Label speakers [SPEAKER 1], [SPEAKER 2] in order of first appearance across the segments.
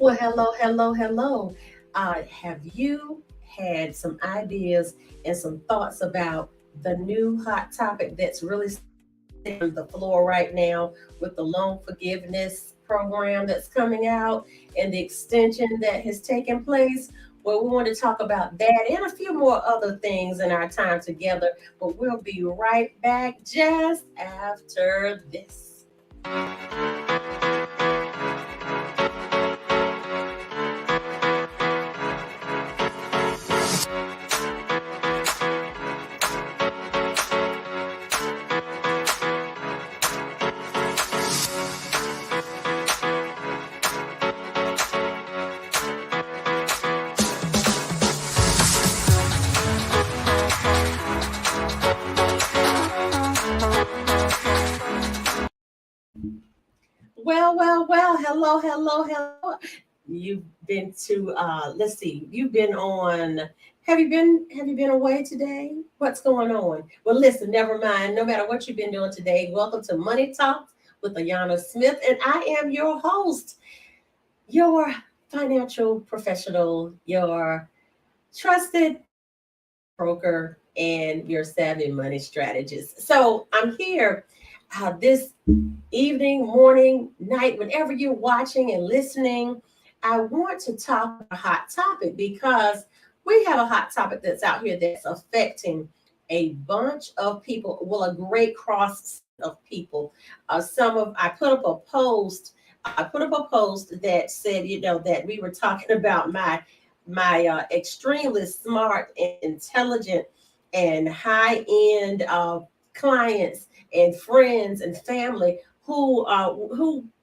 [SPEAKER 1] Well, hello, hello, hello. Have you had some ideas and some thoughts about the new hot topic that's really on the floor right now with the loan forgiveness program that's coming out and the extension that has taken place? Well, we want to talk about that and a few more other things in our time together, but we'll be right back just after this. Well, hello, hello, hello. You've been to let's see, you've been on have you been away today? What's going on? Well, listen, never mind. No matter what you've been doing today, welcome to Money Talks with Ayanna Smith, and I am your host, your financial professional, your trusted broker, and your savvy money strategist. So I'm here this evening, morning, night, whenever you're watching and listening. I want to talk about a hot topic because we have a hot topic that's out here that's affecting a bunch of people. Well, a great cross of people. I put up a post. I put up a post that said, that we were talking about my extremely smart and intelligent and high end clients and friends and family who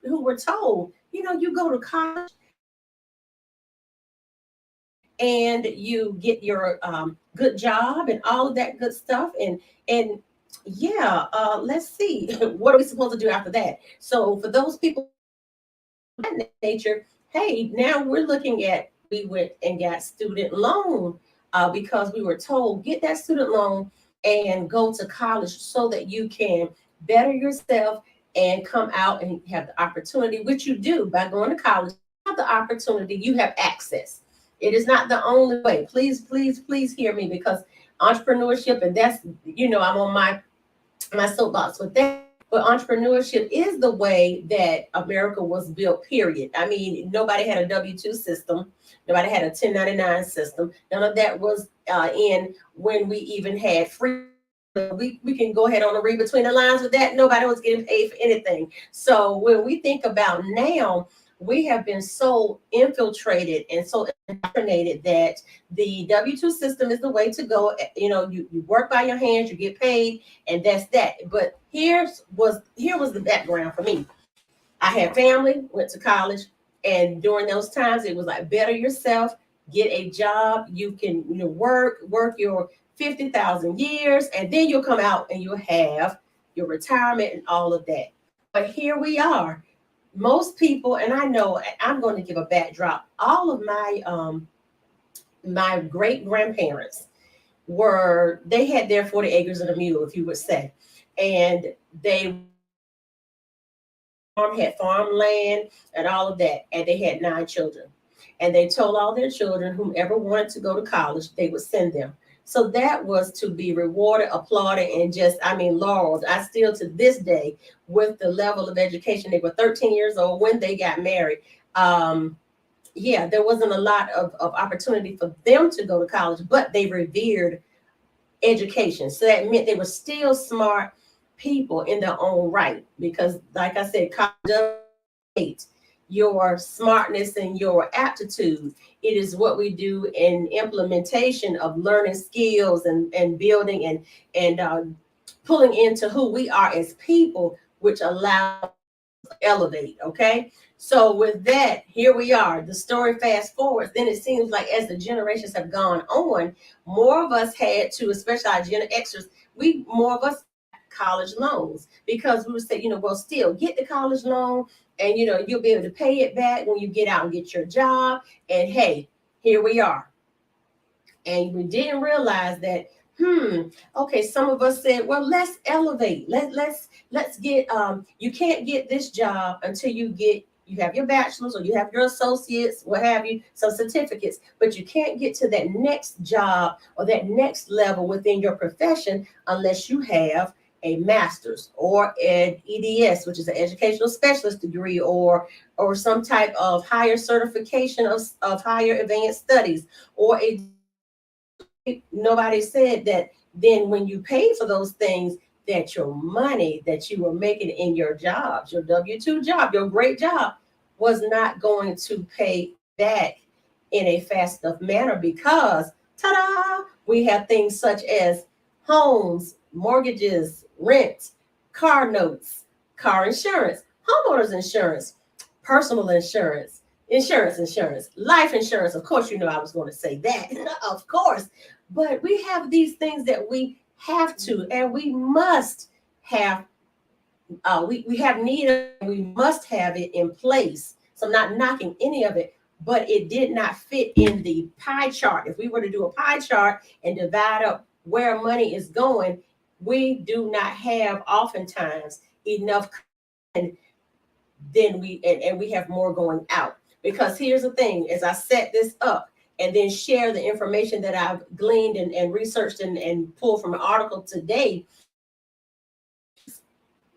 [SPEAKER 1] were told, you go to college and you get your good job and all of that good stuff and yeah, let's see what are we supposed to do after that. So for those people of that nature, hey, now we're looking at we went and got student loan because we were told get that student loan and go to college so that you can better yourself and come out and have the opportunity, which you do by going to college. You have the opportunity, you have access. It is not the only way. Please, please, please hear me because entrepreneurship, and that's, I'm on my soapbox with that. But entrepreneurship is the way that America was built, period. I mean, nobody had a W 2 system, nobody had a 1099 system. None of that was in when we even had free. We can go ahead on and read between the lines with that. Nobody was getting paid for anything. So when we think about now, we have been so infiltrated and so indoctrinated that the W 2 system is the way to go. You work by your hands, you get paid, and that's that. But here was the background for me. I had family, went to college, and during those times it was like better yourself, get a job, you can work your 50,000 years, and then you'll come out and you'll have your retirement and all of that. But here we are. Most people, and I know I'm going to give a backdrop. All of my great grandparents they had their 40 acres and a mule, if you would say, and they had farmland and all of that, and they had 9 children. And they told all their children, whomever wanted to go to college, they would send them. So that was to be rewarded, applauded, and just, I mean, laurels. I still to this day, with the level of education, they were 13 years old when they got married. Yeah, there wasn't a lot of opportunity for them to go to college, but they revered education. So that meant they were still smart people in their own right. Because, like I said, college does your smartness and your aptitude. It is what we do in implementation of learning skills and building and pulling into who we are as people, which allows elevate. Okay. So with that, here we are. The story fast forwards. Then it seems like as the generations have gone on, more of us had to, especially our Gen Xers, more of us college loans because we would say, well, still get the college loan and you'll be able to pay it back when you get out and get your job. And hey, here we are. And we didn't realize that okay, some of us said, well, let's elevate. Let's get you can't get this job until you get You have your bachelor's or you have your associates, what have you, some certificates, but you can't get to that next job or that next level within your profession unless you have a master's or an EDS, which is an educational specialist degree, or some type of higher certification of higher advanced studies, or a nobody said that then when you pay for those things, that your money that you were making in your jobs, your W-2 job, your great job, was not going to pay back in a fast enough manner because, ta-da, we have things such as homes, mortgages, rent, car notes, car insurance, homeowners insurance, personal insurance, life insurance. Of course, you know I was going to say that, of course. But we have these things that we have to, and we must have. We have need of, we must have it in place. So I'm not knocking any of it, but it did not fit in the pie chart. If we were to do a pie chart and divide up where money is going, we do not have oftentimes enough, and then we have more going out. Because here's the thing, as I set this up and then share the information that I've gleaned and researched and pulled from an article today,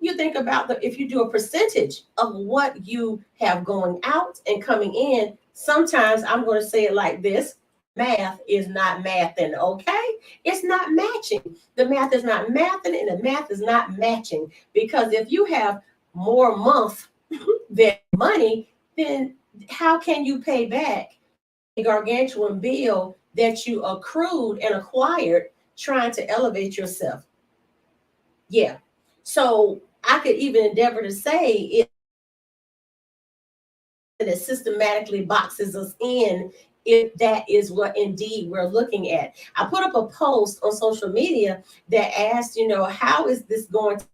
[SPEAKER 1] you think about if you do a percentage of what you have going out and coming in, sometimes I'm going to say it like this: math is not mathing, okay? It's not matching. The math is not mathing and the math is not matching, because if you have more month than money, then how can you pay back a gargantuan bill that you accrued and acquired trying to elevate yourself? Yeah. So I could even endeavor to say it that systematically boxes us in if that is what indeed we're looking at. I put up a post on social media that asked, how is this going to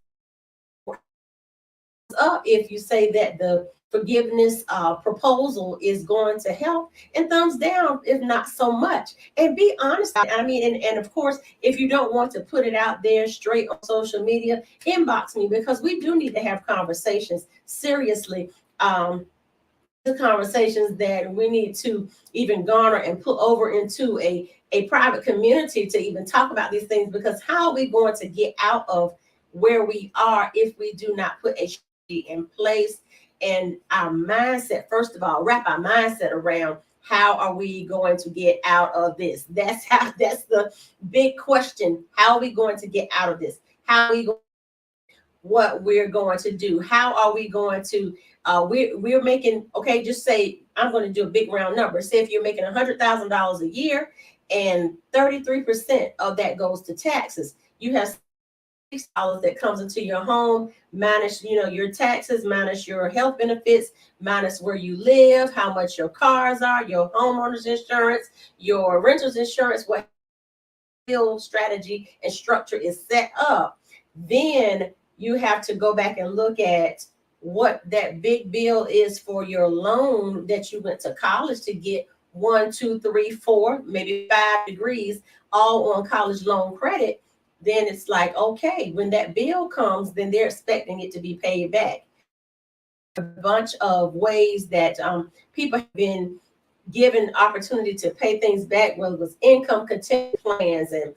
[SPEAKER 1] up if you say that the forgiveness proposal is going to help, and thumbs down if not so much. And be honest. I mean, and of course, if you don't want to put it out there straight on social media, inbox me, because we do need to have conversations seriously. The conversations that we need to even garner and put over into a private community to even talk about these things, because how are we going to get out of where we are if we do not put a in place and our mindset, first of all, wrap our mindset around how are we going to get out of this? That's the big question. How are we going to get out of this? How are we going, what we're going to do? How are we going to we're making, okay, just say I'm going to do a big round number. Say if you're making $100,000 a year and 33% of that goes to taxes, you have $6 that comes into your home, minus your taxes, minus your health benefits, minus where you live, how much your cars are, your homeowners insurance, your renters insurance, what bill strategy and structure is set up. Then you have to go back and look at what that big bill is for your loan that you went to college to get 1, 2, 3, 4, maybe 5 degrees, all on college loan credit. Then it's like, okay, when that bill comes, then they're expecting it to be paid back. A bunch of ways that people have been given opportunity to pay things back, whether it was income contingent plans and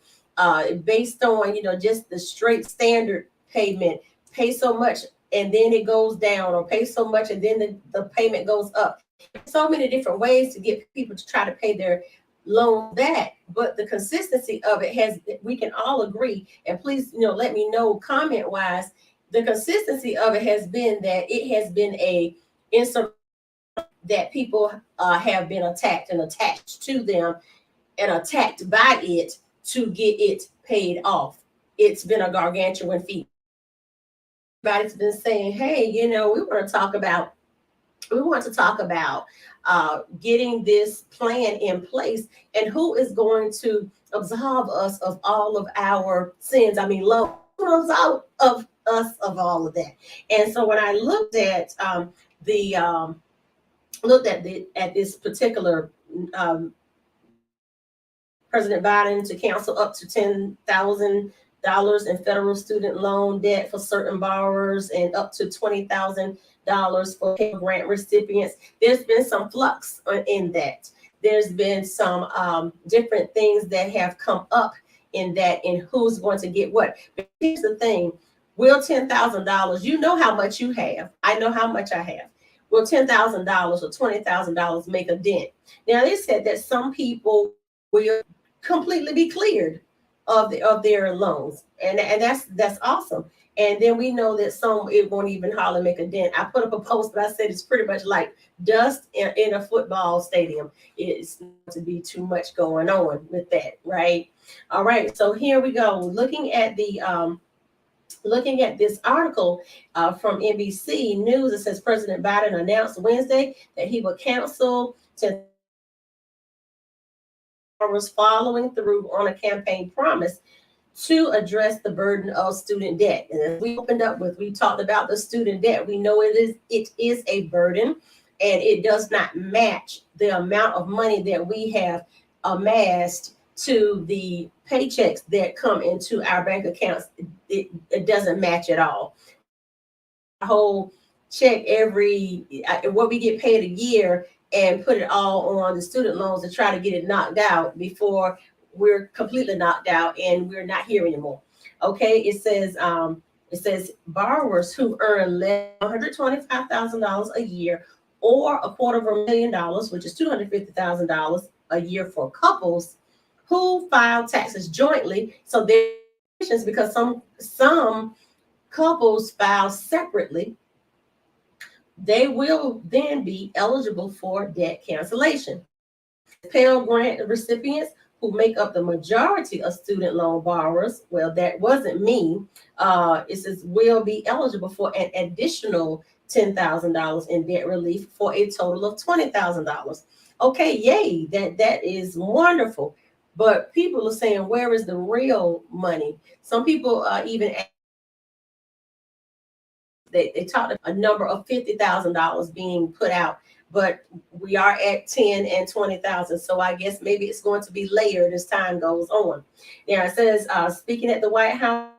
[SPEAKER 1] based on, just the straight standard payment, pay so much and then it goes down, or pay so much and then the payment goes up. So many different ways to get people to try to pay their loan back, but the consistency of it has, we can all agree, and please let me know comment wise, the consistency of it has been that it has been a instrument that people have been attacked and attached to them and attacked by it to get it paid off. It's been a gargantuan feat. Everybody's been saying, hey, we want to talk about getting this plan in place, and who is going to absolve us of all of our sins. I mean, love out of us of all of that. And so when I looked at this particular President Biden to cancel up to $10,000 in federal student loan debt for certain borrowers, and up to $20,000 for Pell Grant recipients. There's been some flux in that. There's been some different things that have come up in that, and who's going to get what. But here's the thing: will $10,000? You know how much you have. I know how much I have. Will $10,000 or $20,000 make a dent? Now they said that some people will completely be cleared of their loans, and that's awesome. And then we know that some, it won't even hardly make a dent. I put up a post that I said it's pretty much like dust in a football stadium. It's not to be too much going on with that, right? All right, so here we go. Looking at this article from NBC News, it says President Biden announced Wednesday that he will cancel was following through on a campaign promise to address the burden of student debt. And as we opened up with, we talked about the student debt. We know it is a burden, and it does not match the amount of money that we have amassed to the paychecks that come into our bank accounts. It doesn't match at all. A whole check every what we get paid a year and put it all on the student loans to try to get it knocked out before we're completely knocked out and we're not here anymore. Okay, it says borrowers who earn less than $125,000 a year or $250,000, which is $250,000 a year for couples who file taxes jointly. So there's because some couples file separately, they will then be eligible for debt cancellation. Pell Grant recipients who make up the majority of student loan borrowers, well, that wasn't me. It says will be eligible for an additional $10,000 in debt relief for a total of $20,000. Okay, yay, that is wonderful. But people are saying, where is the real money? Some people even they talked a number of $50,000 being put out, but we are at 10 and 20,000. So I guess maybe it's going to be layered as time goes on. Now it says, speaking at the White House,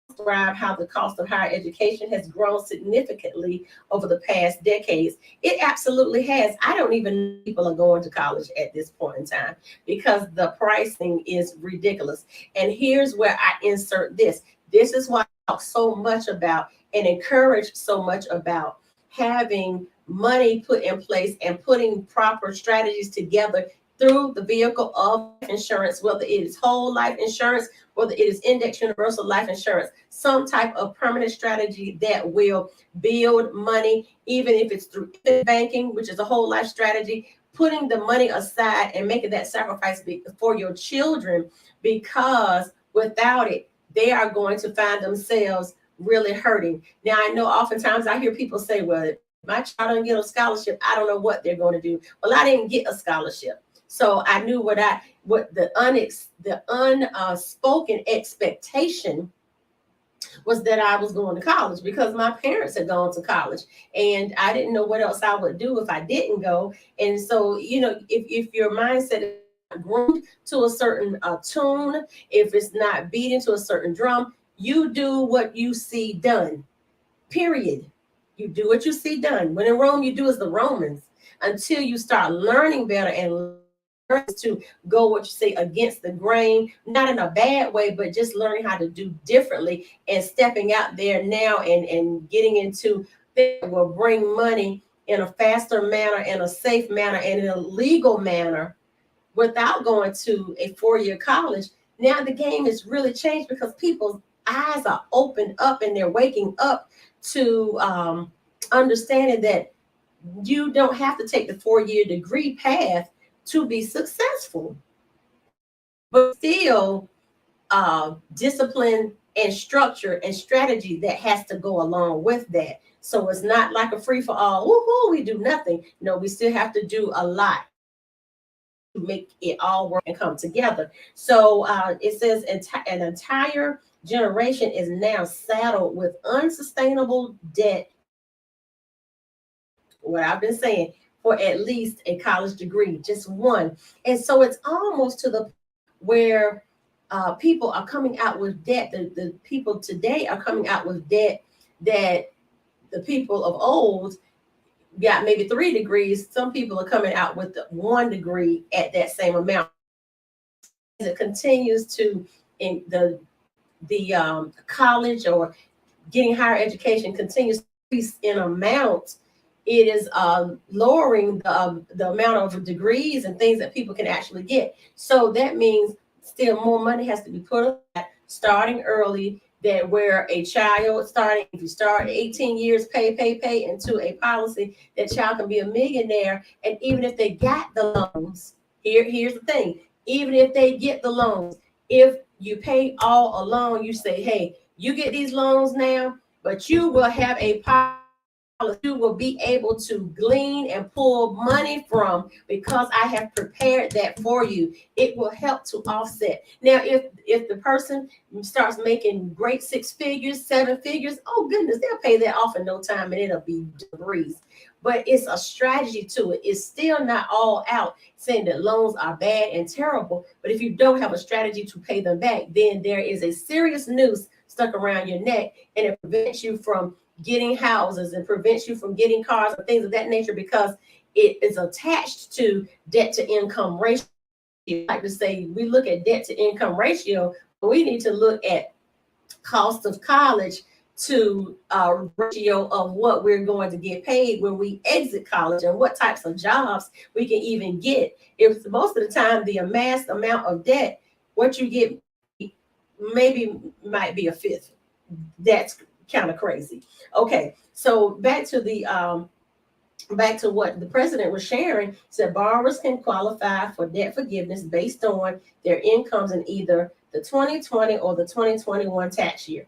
[SPEAKER 1] describe how the cost of higher education has grown significantly over the past decades. It absolutely has. I don't even know people are going to college at this point in time because the pricing is ridiculous. And here's where I insert this. This is why I talk so much about and encourage so much about having money put in place and putting proper strategies together through the vehicle of insurance, whether it is whole life insurance, whether it is index universal life insurance, some type of permanent strategy that will build money, even if it's through banking, which is a whole life strategy, putting the money aside and making that sacrifice for your children, because without it, they are going to find themselves really hurting. Now, I know oftentimes I hear people say, well, my child doesn't get a scholarship, I don't know what they're going to do. Well, I didn't get a scholarship. So I knew what the unspoken expectation was that I was going to college because my parents had gone to college and I didn't know what else I would do if I didn't go. And so, if your mindset is not groomed to a certain tune, if it's not beating to a certain drum, you do what you see done, period. You do what you see done. When in Rome, you do as the Romans until you start learning better and learn to go what you say against the grain, not in a bad way, but just learning how to do differently and stepping out there now and getting into things that will bring money in a faster manner, in a safe manner, and in a legal manner without going to a 4-year college. Now the game has really changed because people's eyes are opened up and they're waking up to understanding that you don't have to take the 4-year degree path to be successful, but still discipline and structure and strategy that has to go along with that. So it's not like a free for all. Woohoo, we do nothing. No, we still have to do a lot to make it all work and come together. So it says an entire generation is now saddled with unsustainable debt. What I've been saying, for at least a college degree, just one. And so it's almost to the where people are coming out with debt. The people today are coming out with debt that the people of old got maybe 3 degrees. Some people are coming out with the 1 degree at that same amount. As it continues to in the college or getting higher education continues to increase in amount, it is lowering the amount of degrees and things that people can actually get. So that means still more money has to be put aside, starting early. That where a child starting, if you start 18 years, pay into a policy, that child can be a millionaire. And even if they got the loans, here's the thing: even if they get the loans, if you pay all along, you say, hey, you get these loans now, but you will have a policy you will be able to glean and pull money from, because I have prepared that for you. It will help to offset. Now, if the person starts making great 6 figures, 7 figures, oh goodness, they'll pay that off in no time and it'll be a breeze. But it's a strategy to it. It's still not all out saying that loans are bad and terrible. But if you don't have a strategy to pay them back, then there is a serious noose stuck around your neck, and it prevents you from getting houses and prevents you from getting cars and things of that nature, because it is attached to debt to income ratio. I like to say we look at debt to income ratio, but we need to look at cost of college to ratio of what we're going to get paid when we exit college, and what types of jobs we can even get. If most of the time the amassed amount of debt, what you get maybe might be a fifth. That's kind of crazy. Okay, so back to what the president was sharing. Said borrowers can qualify for debt forgiveness based on their incomes in either the 2020 or the 2021 tax year.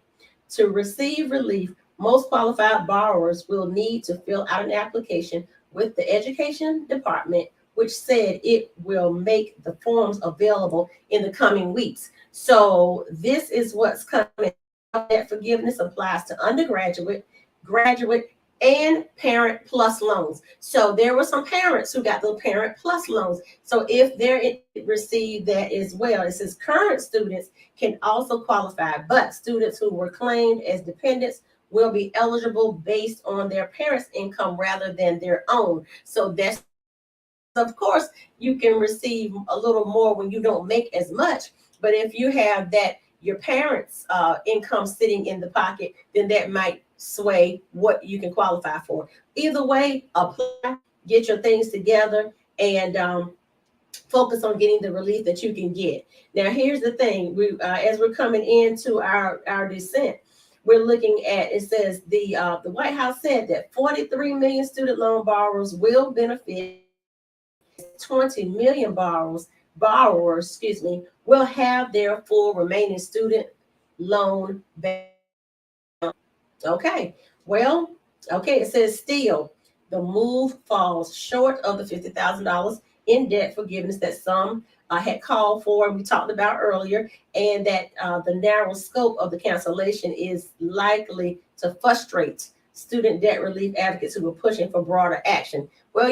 [SPEAKER 1] To receive relief, most qualified borrowers will need to fill out an application with the education department, which said it will make the forms available in the coming weeks. So this is what's coming. Debt forgiveness applies to undergraduate, graduate, and parent plus loans. So there were some parents who got the parent plus loans. So if they're received that as well, it says current students can also qualify, but students who were claimed as dependents will be eligible based on their parents' income rather than their own. So that's, of course, you can receive a little more when you don't make as much. But if you have that your parents' income sitting in the pocket, then that might sway what you can qualify for. Either way, apply, get your things together, and focus on getting the relief that you can get. Now, here's the thing: as we're coming into our descent, we're looking at, it says the White House said that 43 million student loan borrowers will benefit. 20 million borrowers, will have their full remaining student loan back. Okay, well, okay, it says still the move falls short of the $50,000 in debt forgiveness that some had called for, and we talked about earlier, and that the narrow scope of the cancellation is likely to frustrate student debt relief advocates who are pushing for broader action. Well,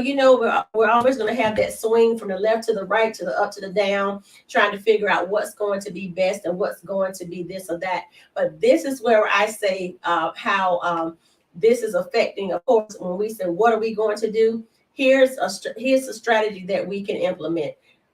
[SPEAKER 1] we're always going to have that swing from the left to the right, to the up to the down, trying to figure out what's going to be best and what's going to be this or that. But this is where I say how this is affecting, of course, when we say, what are we going to do? Here's a strategy that we can implement.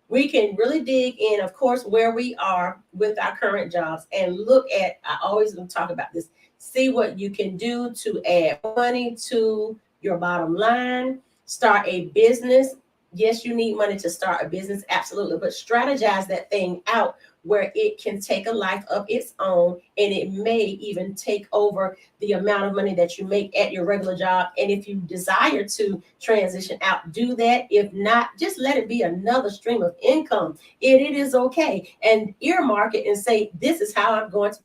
[SPEAKER 1] We can really dig in, of course, where we are with our current jobs, and look at, I always talk about this, see what you can do to add money to your bottom line. Start a business. Yes, you need money to start a business, absolutely, but strategize that thing out where it can take a life of its own, and it may even take over the amount of money that you make at your regular job. And if you desire to transition out, do that. If not, just let it be another stream of income. It is okay. And earmark it and say, this is how I'm going to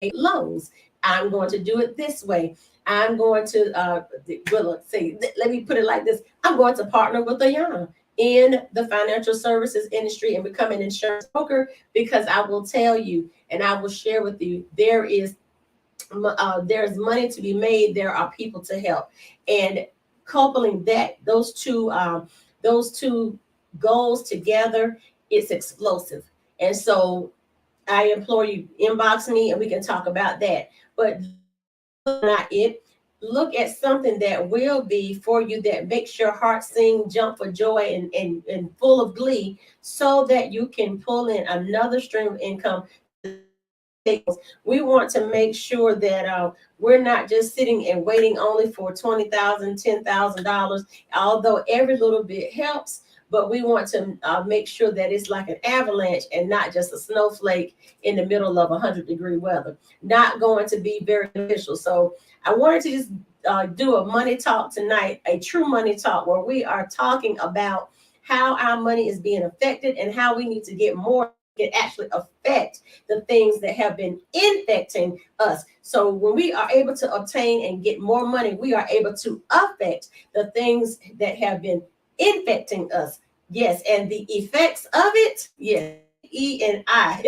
[SPEAKER 1] pay loans. I'm going to do it this way. I'm going to, let me put it like this. I'm going to partner with Ayanna in the financial services industry and become an insurance broker, because I will tell you, and I will share with you, there's money to be made. There are people to help, and coupling those two goals together, it's explosive. And so I implore you, inbox me and we can talk about that. But not it. look at something that will be for you, that makes your heart sing, jump for joy, and full of glee, so that you can pull in another stream of income. We want to make sure that we're not just sitting and waiting only for $20,000, $10,000, although every little bit helps. But we want to make sure that it's like an avalanche and not just a snowflake in the middle of 100-degree weather. Not going to be very beneficial. So I wanted to just do a money talk tonight, a true money talk, where we are talking about how our money is being affected and how we need to get more can actually affect the things that have been infecting us. So when we are able to obtain and get more money, we are able to affect the things that have been infecting us. Yes, and the effects of it, yes, E and I,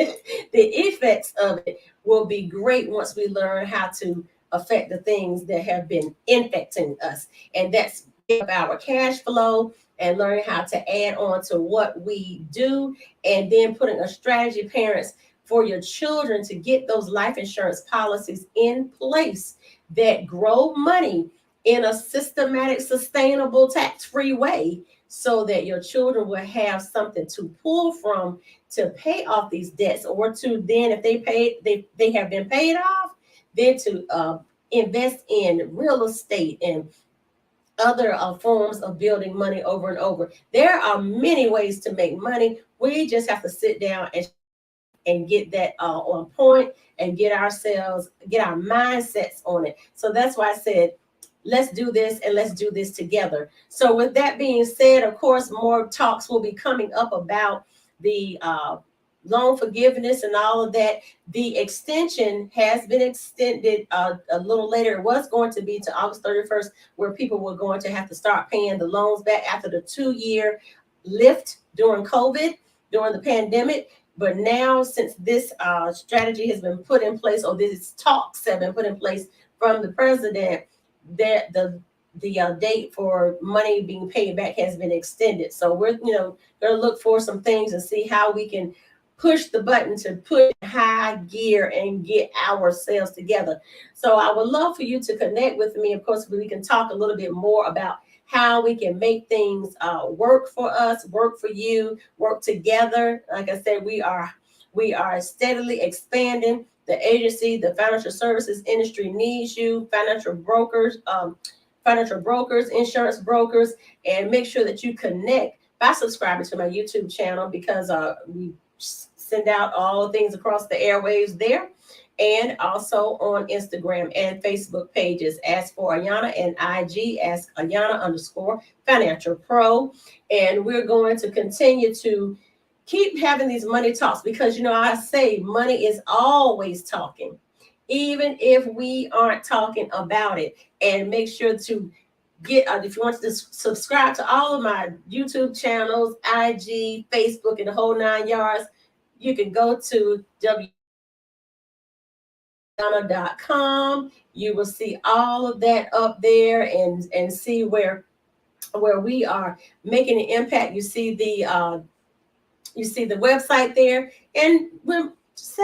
[SPEAKER 1] the effects of it will be great once we learn how to affect the things that have been infecting us. And that's our cash flow and learning how to add on to what we do, and then putting a strategy, parents, for your children to get those life insurance policies in place that grow money in a systematic, sustainable, tax-free way, so that your children will have something to pull from to pay off these debts, or to then, if they have been paid off, then to invest in real estate and other forms of building money over and over. There are many ways to make money. We just have to sit down and get that on point, and get our mindsets on it. So that's why I said, let's do this, and let's do this together. So with that being said, of course, more talks will be coming up about the loan forgiveness and all of that. The extension has been extended a little later. It was going to be to August 31st, where people were going to have to start paying the loans back after the 2-year lift during COVID, during the pandemic. But now, since this strategy has been put in place, or these talks have been put in place from the president, that the date for money being paid back has been extended. So we're going to look for some things and see how we can push the button to put high gear and get ourselves together. So I would love for you to connect with me. Of course, we can talk a little bit more about how we can make things work for us, work for you, work together. Like I said, we are steadily expanding the agency. The financial services industry needs you, financial brokers, insurance brokers, and make sure that you connect by subscribing to my YouTube channel, because we send out all things across the airwaves there, and also on Instagram and Facebook pages. As for Ayanna, and IG, ask Ayanna_financial pro. And we're going to continue to keep having these money talks, because I say money is always talking, even if we aren't talking about it. And make sure to get if you want to subscribe to all of my YouTube channels, IG, Facebook, and the whole 9 yards, you can go to Ayanna.com. You will see all of that up there, and see where we are making an impact. You see the website there, and we'll just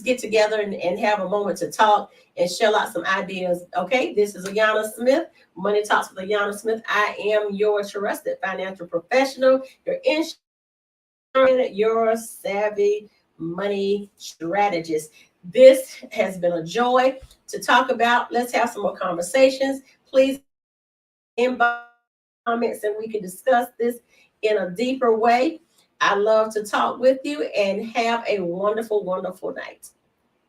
[SPEAKER 1] get together and have a moment to talk and shell out some ideas. Okay, this is Ayanna Smith, Money Talks with Ayanna Smith. I am your trusted financial professional, your insurance, your savvy money strategist. This has been a joy to talk about. Let's have some more conversations. Please inbox comments, and we can discuss this in a deeper way. I love to talk with you, and have a wonderful, wonderful night.